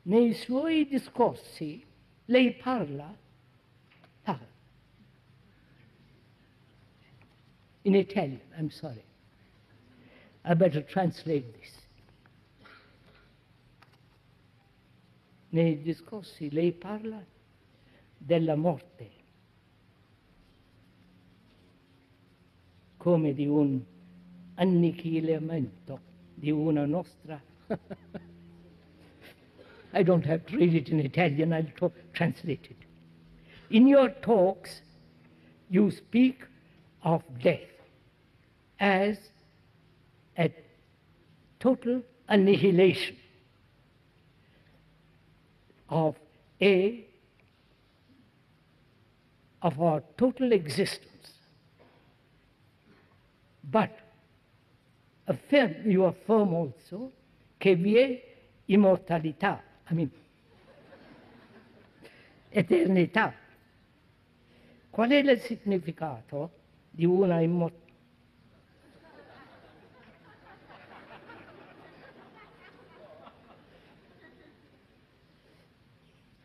nei suoi discorsi lei parla in Italian, I'm sorry. I better translate this. Nei discorsi lei parla della morte come di un annichilimento di una nostra. I don't have to read it in Italian, I'll translate it. In your talks, you speak of death as a total annihilation of our total existence. But you affirm also che vi è immortalità, eternità. Qual è il significato di una immortalità?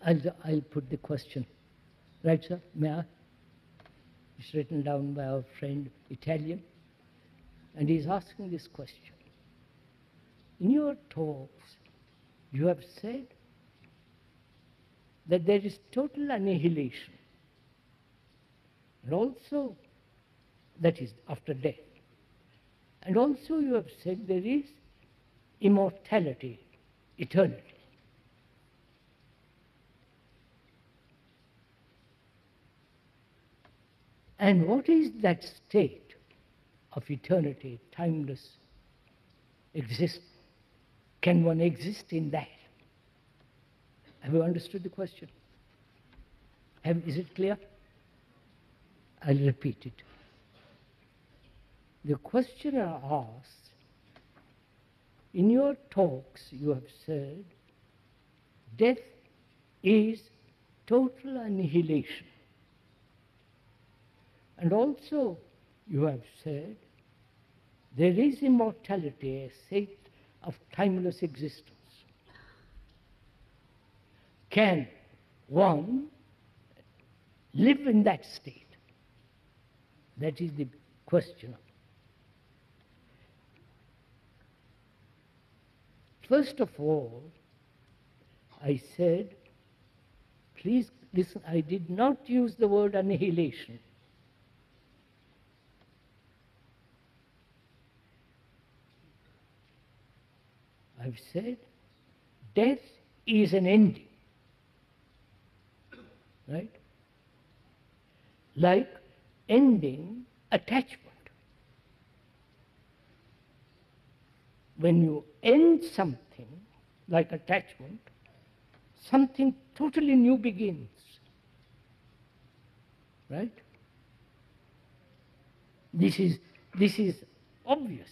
I'll put the question. Right, sir? May I? It's written down by our friend, Italian, and he's asking this question. In your talks, you have said that there is total annihilation, and also, that is after death. And also you have said there is immortality, eternity. And what is that state of eternity, timeless existence? Can one exist in that? Have you understood the question? Is it clear? I'll repeat it. The questioner asks, in your talks you have said, death is total annihilation. And also you have said, there is immortality, a state of timeless existence. Can one live in that state? That is the question. First of all, I said, please listen, I did not use the word annihilation. I've said, death is an ending, right? Like ending attachment. When you end something, like attachment, something totally new begins, right? This is obvious.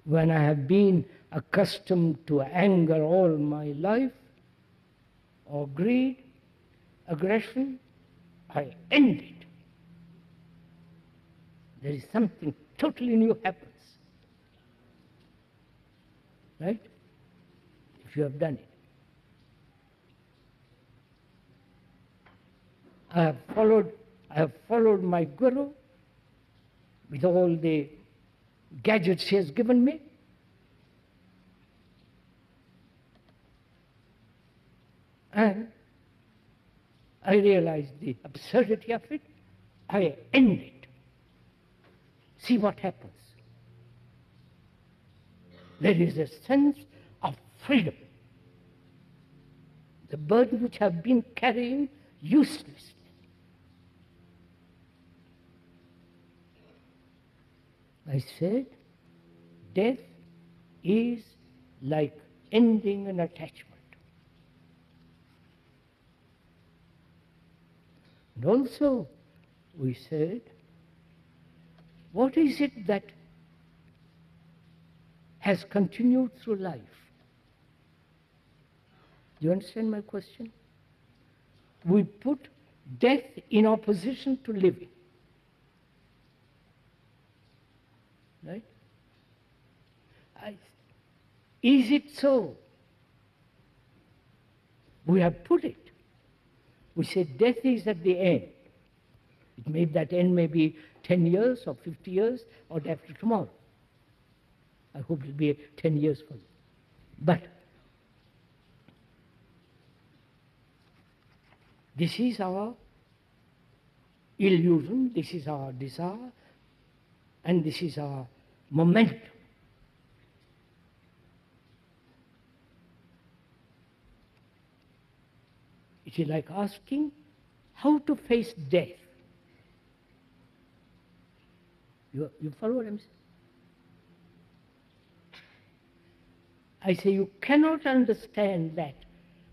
When I have been accustomed to anger all my life, or greed, aggression, I end it. There is something totally new happens. Right? If you have done it. I have followed my guru with all the gadgets he has given me. And I realized the absurdity of it. I end it. See what happens. There is a sense of freedom. The burden which I have been carrying uselessly. I said, death is like ending an attachment. And also, we said, what is it that has continued through life? Do you understand my question? We put death in opposition to living. Right? Is it so We have put it. We say death is at the end. That end may be 10 years or 50 years or day after tomorrow. I hope it will be 10 years for you. But this is our illusion, this is our desire, and this is our momentum. It is like asking how to face death. You follow what I'm saying? I say you cannot understand that,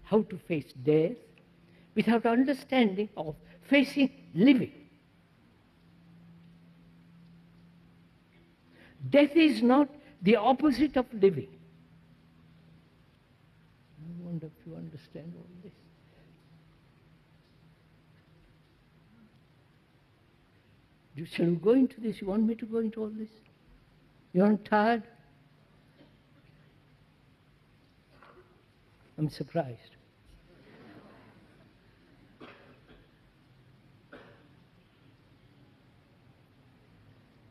how to face death, without understanding of facing living. Death is not the opposite of living. I wonder if you understand all this. Shall we go into this? You want me to go into all this? You aren't tired? I'm surprised.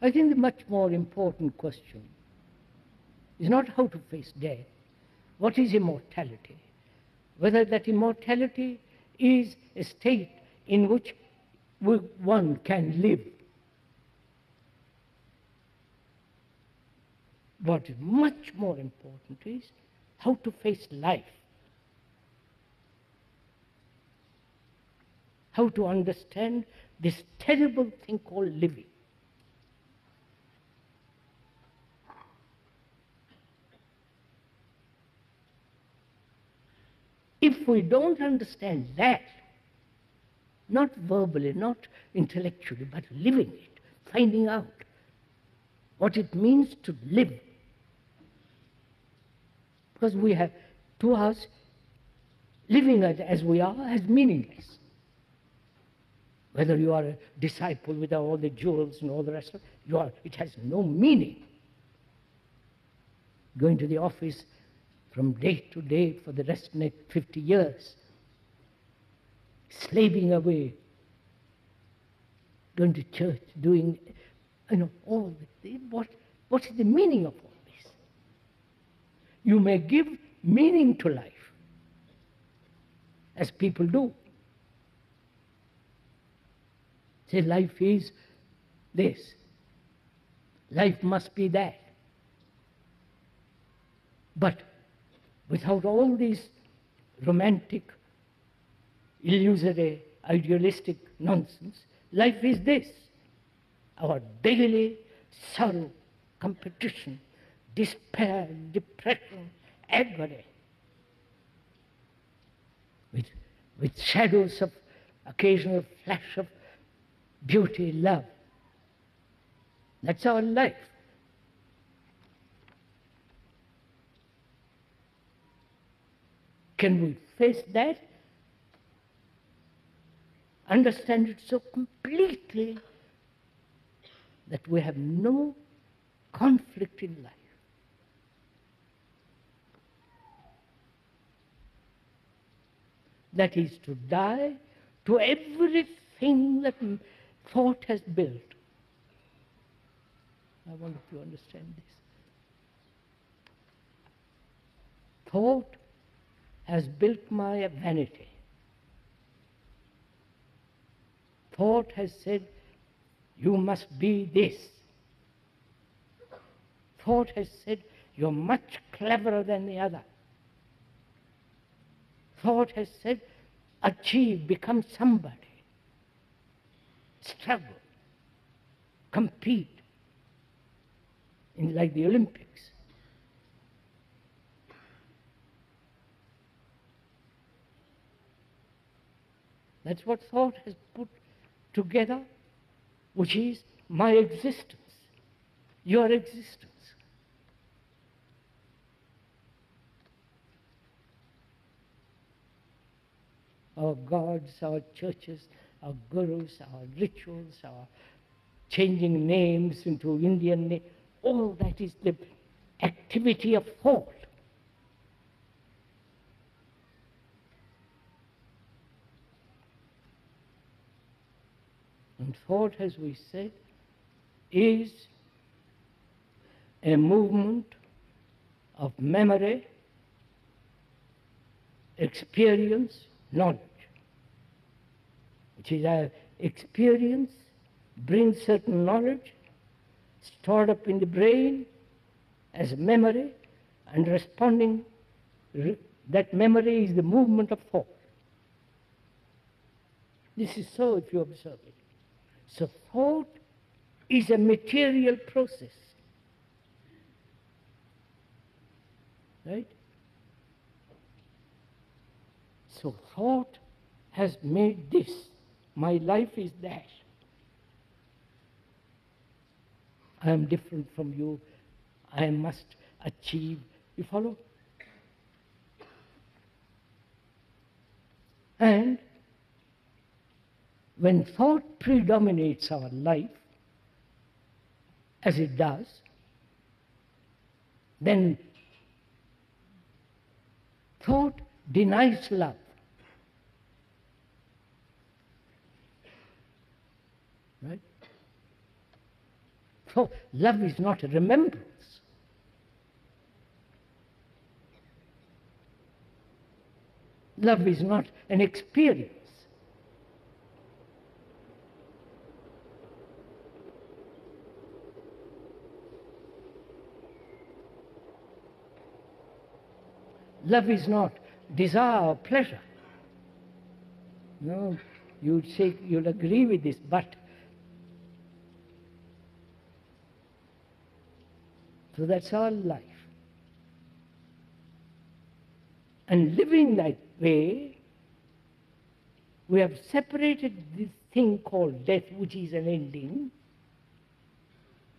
I think the much more important question is not how to face death. What is immortality? Whether that immortality is a state in which one can live. What is much more important is how to face life. How to understand this terrible thing called living. If we don't understand that, not verbally, not intellectually, but living it, finding out what it means to live. Because we have, to us, living as we are is meaningless. Whether you are a disciple with all the jewels and all the rest of it, it has no meaning. Going to the office from day to day for the rest of the next 50 years, slaving away, going to church, doing, all the, what is the meaning of all this? You may give meaning to life, as people do. Say life is this, life must be that. But without all these romantic, illusory, idealistic nonsense, life is this, our daily sorrow, competition, despair, depression, agony, with shadows of occasional flash of beauty, love. That's our life. Can we face that? Understand it so completely that we have no conflict in life. That is to die to everything that thought has built. I wonder if you understand this. Thought has built my vanity. Thought has said, you must be this. Thought has said, you're much cleverer than the other. Thought has said, achieve, become somebody. Struggle, compete, like the Olympics. That's what thought has put together, which is my existence, your existence. Our gods, our churches, our gurus, our rituals, our changing names into Indian names, all that is the activity of thought. And thought, as we said, is a movement of memory, experience, knowledge. Which is our experience brings certain knowledge stored up in the brain as memory, and responding, that memory is the movement of thought. This is so if you observe it. So thought is a material process. Right? So thought has made this. My life is that. I am different from you. I must achieve. You follow? And when thought predominates our life, as it does, then thought denies love. Right? So love is not a remembrance. Love is not an experience. Love is not desire or pleasure. No, you'd say, you'll agree with this, but so that's our life. And living that way, we have separated this thing called death, which is an ending,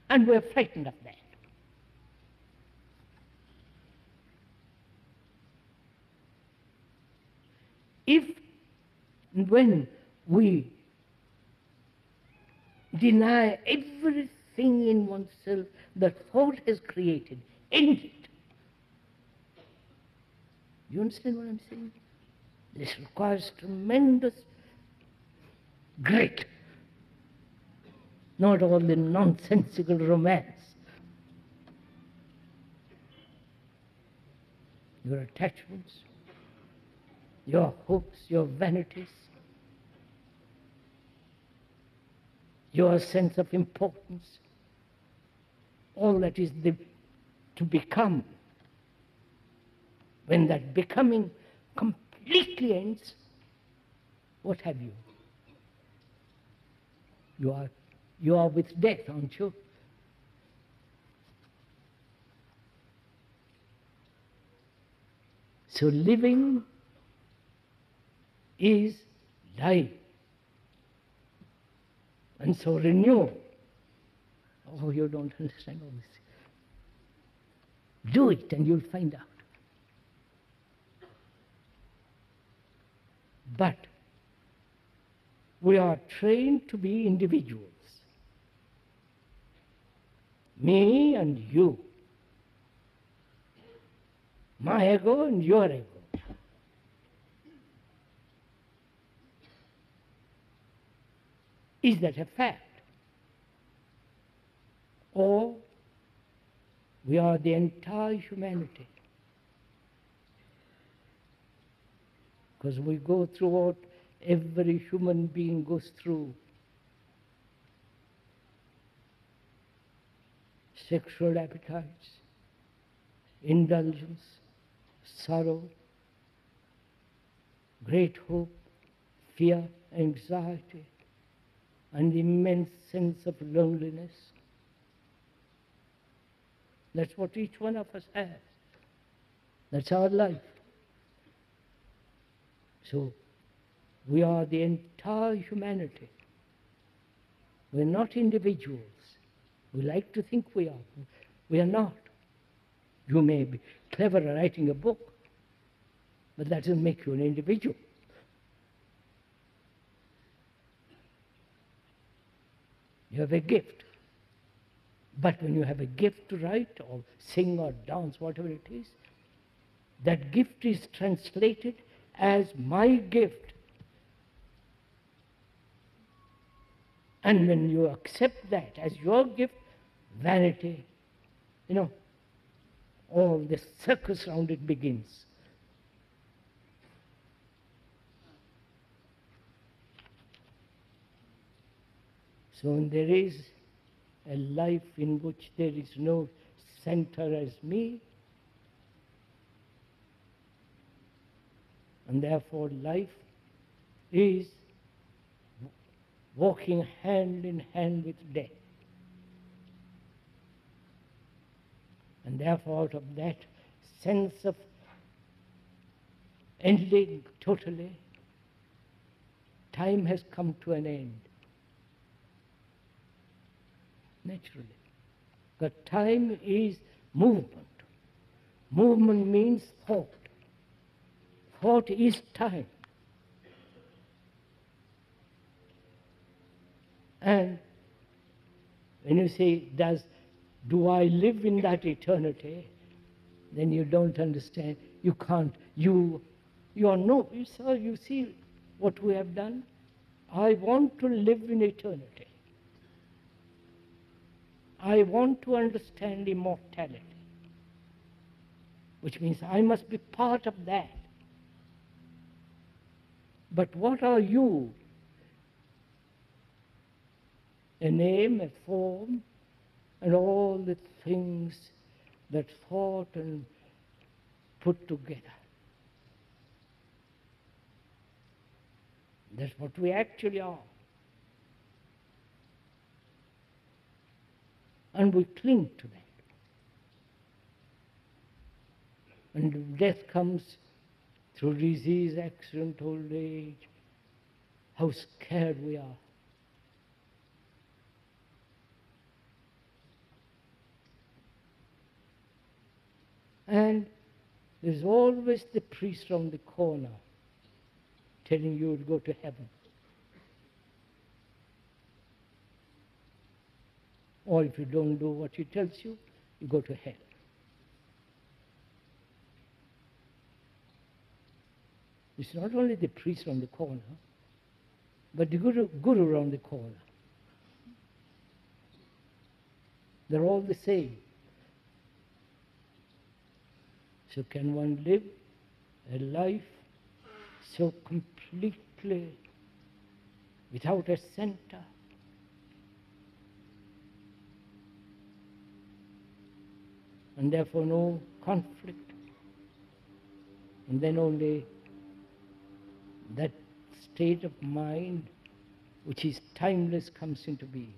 and we're frightened of that. If and when we deny everything in oneself that thought has created, end it. You understand what I'm saying? This requires tremendous grit, not all the nonsensical romance. Your attachments, your hopes, your vanities, your sense of importance, all that is to become. When that becoming completely ends, what have you? You are with death, aren't you? So living is dying. And so renewal. Oh, you don't understand all this. Do it and you'll find out. But we are trained to be individuals. Me and you. My ego and your ego. Is that a fact? Or we are the entire humanity? Because we go through what every human being goes through. Sexual appetites, indulgence, sorrow, great hope, fear, anxiety, and immense sense of loneliness. That's what each one of us has. That's our life. So we are the entire humanity. We're not individuals. We like to think we are. We are not. You may be clever at writing a book, but that doesn't make you an individual. You have a gift. But when you have a gift to write or sing or dance, whatever it is, that gift is translated as my gift. And when you accept that as your gift, vanity, all the circus round it begins. So when there is a life in which there is no center as me, and therefore life is walking hand in hand with death. And therefore out of that sense of ending totally, time has come to an end. Naturally. But time is movement. Movement means thought. Thought is time. And when you say, do I live in that eternity? Then you don't understand. You can't. You are no. Sir, you see what we have done? I want to live in eternity. I want to understand immortality, which means I must be part of that. But what are you? A name, a form, and all the things that thought and put together. That's what we actually are. And we cling to that. And death comes through disease, accident, old age. How scared we are. And there's always the priest around the corner telling you to go to heaven. Or if you don't do what he tells you, you go to hell. It's not only the priest around the corner, but the guru around the corner. They're all the same. So can one live a life so completely without a center? And therefore no conflict. And then only that state of mind which is timeless comes into being.